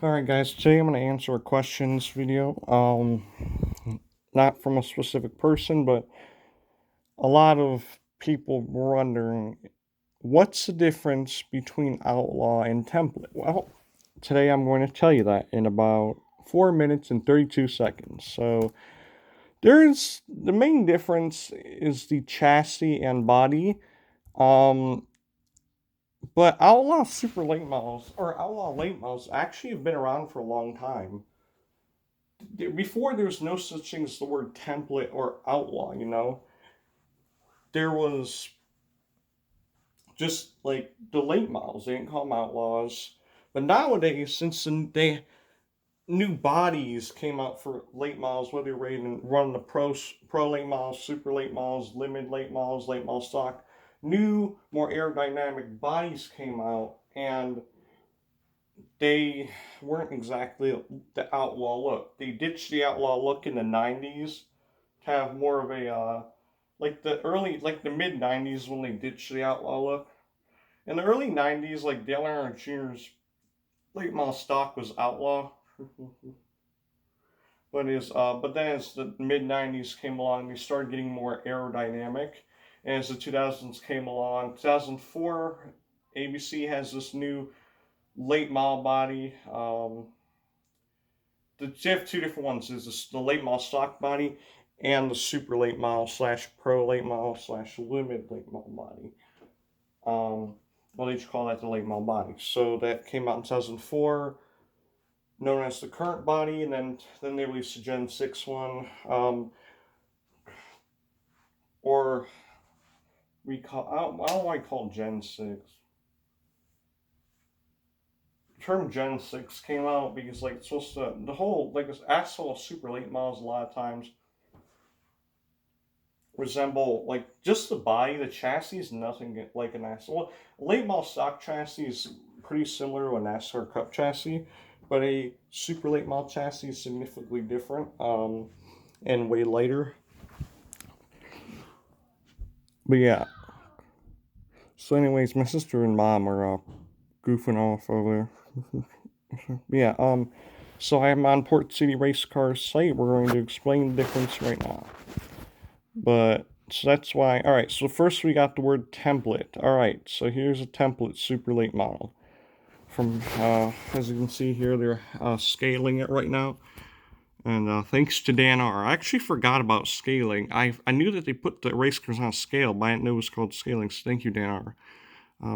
Alright guys, today I'm going to answer a question in this video. Not from a specific person, but a lot of people were wondering, what's the difference between outlaw and template? Well, today I'm going to tell you that in about 4 minutes and 32 seconds. So, the main difference is the chassis and body. But outlaw super late models, or outlaw late models, actually have been around for a long time. Before there was no such thing as the word template or outlaw. There was just like the late models. They didn't call them outlaws. But nowadays, since they new bodies came out for late models, whether you're ready to run the pro late models, super late models, limited late model stock, new, more aerodynamic bodies came out, and they weren't exactly the outlaw look. They ditched the outlaw look in the 90s to have more of a, like the mid 90s when they ditched the outlaw look. In the early 90s, like Dale Earnhardt Jr.'s late model stock was outlaw. But then as the mid 90s came along, they started getting more aerodynamic. And as the 2000s came along, 2004, ABC has this new late model body. They have two different ones. There's the late model stock body and the super late model / pro late model / limited late model body. Well, they just call that the late model body. So that came out in 2004, known as the current body, and then they released the Gen 6 one, or we call I don't know why I call it Gen 6. The term Gen 6 came out because like it's supposed to the whole like this asphalt super late models a lot of times resemble like just the body. The chassis is nothing like an asphalt. Well, late model stock chassis is pretty similar to a NASCAR Cup chassis, but a super late model chassis is significantly different, and way lighter. But yeah. So, anyways, my sister and mom are goofing off over there. Yeah. So I'm on Port City Race Car site. We're going to explain the difference right now. But so that's why. All right. So first we got the word template. All right. So here's a template super late model. From as you can see here, they're scaling it right now. And thanks to Dan R. I actually forgot about scaling. I knew that they put the race cars on a scale, but I didn't know it was called scaling. So thank you, Dan R.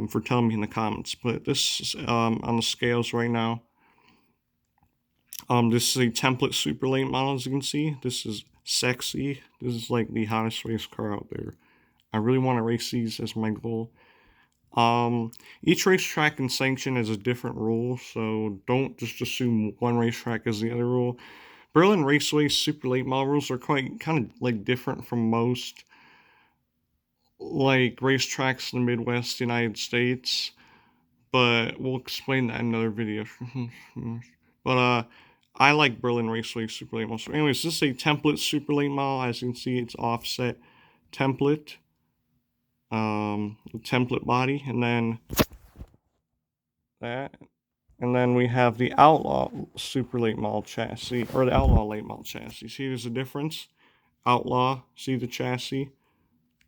For telling me in the comments. But this is on the scales right now. This is a template super late model, as you can see. This is sexy. This is like the hottest race car out there. I really want to race these as my goal. Each racetrack and sanction has a different rule, so don't just assume one racetrack is the other rule. Berlin Raceway super late model rules are quite kind of like different from most like racetracks in the Midwest United States, but we'll explain that in another video. But I like Berlin Raceway super late model. So anyways, this is a template super late model. As you can see, it's offset template, template body, and then that. And then we have the Outlaw super late model chassis, or the Outlaw late model chassis. See, there's a difference. Outlaw, see the chassis?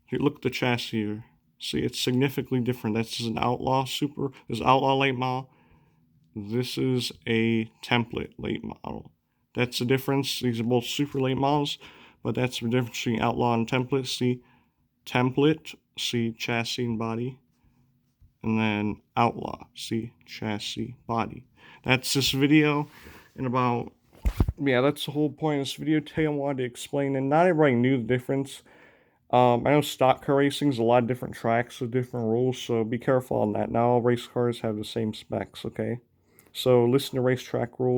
Here, look at the chassis here. See, it's significantly different. That's an Outlaw super, this is Outlaw late model. This is a template late model. That's the difference. These are both super late models, but that's the difference between Outlaw and template. See, template, see chassis and body. And then outlaw, see, chassis, body. That's this video. And about, yeah, that's the whole point of this video. Today I wanted to explain, and not everybody knew the difference. I know stock car racing is a lot of different tracks with different rules, so be careful on that. Not all race cars have the same specs, okay? So listen to racetrack rules.